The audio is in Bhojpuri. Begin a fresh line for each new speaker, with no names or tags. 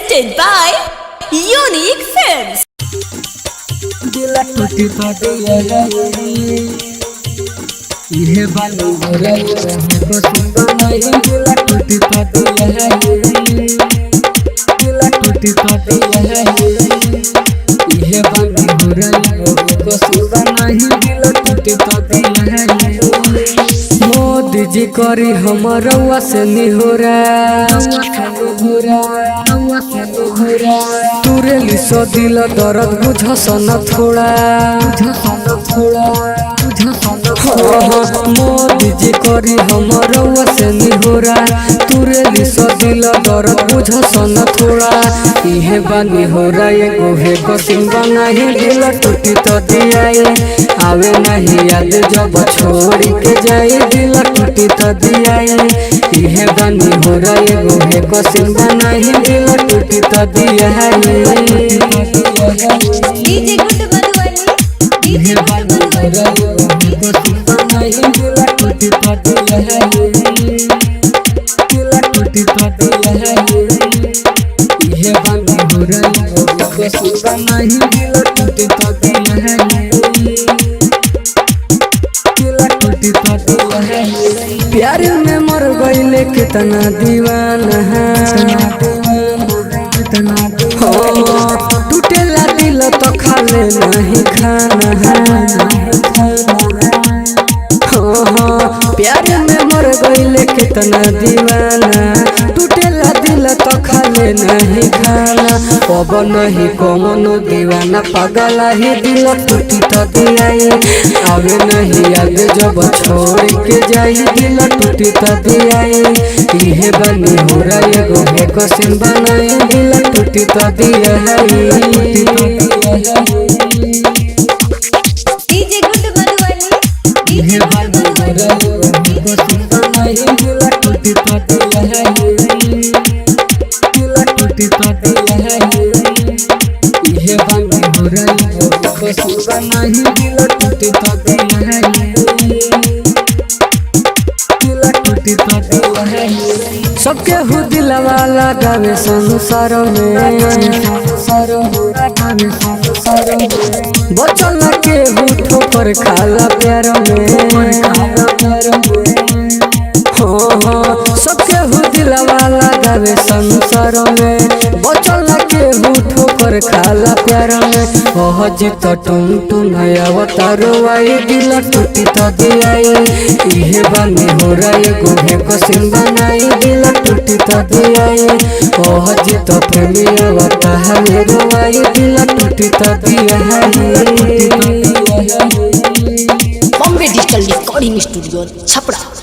presented by Unique Films.
दिला टूटी फाटे ये बालों भरा हमको सुंदर नहीं दिला टूटी फाटे दिला टूटी फाटे ये बालों भरा हमको सुंदर नहीं दिला टूटी फाटे मोदी जी करी हमारा से निहोरा तुरे लिसो दिल दर्द बुझस न थोड़ा मोदी जी करी हमारा से निहोरा तुरे लिसो दिल दर्द बुझस न थोड़ा इहे बानी हो रहा ये गोहे बसिन बनाही दिल टूटी तो दियाई आवे नहीं याद जब छोड़ के जाए दिल टूटी तो दियाई इहे बानी हो रहा ये गोहे बसिन बनाही दिल टूटी तो दियाई
DJ Good Madhubani
इहे बानी हो रहा ये गोहे बसिन बनाही दिल टूटी तो दियाई दिल टूटी तो दियाई इहे बानी हो रहा ये गोहे बसिन बनाही दिल टूटी तो दियाई प्यार में मर गईले कितना दीवाना है टूटेला दिल तो खाले नहीं खाना है प्यार में मर गईले कितना दीवाना टूटेला दिल तो खाले नहीं खाना अब नहीं कौनो दीवाना पागल ही दिल टूटी तो दियाई आवे नहीं याद जब छोड़ के जाई दिल टूटी तो दियाई इहे बनी हो रहा ये गोहे कसिन बनाई दिल टूटी तो दियाई
DJ Good Madhubani
इहे बनी हो रहा ये गोहे कसिन बनाई दिल टूटी तो दियाई दिल टूटी तो दियाई इहे बनी हो रहा ये गोहे कसिन बनाई दिल टूटी तो दियाई सबके हु दिलवा लगावे संसार में बचल के बूठो पर खाला प्यार में सबके हु दिलवा लगावे संसार में बचल के बूठो पर खाला प्यार में जित टुन टुन अवतारो आई दिल टूटी तो दियाई इहे बानी हो रहा ये गोहे कसिन बनाई दिल टूटी तो दियाई जित प्रेमी अवतारो आई दिल टूटी तो दियाई
Bombay Digital Recording Studio, Chapra.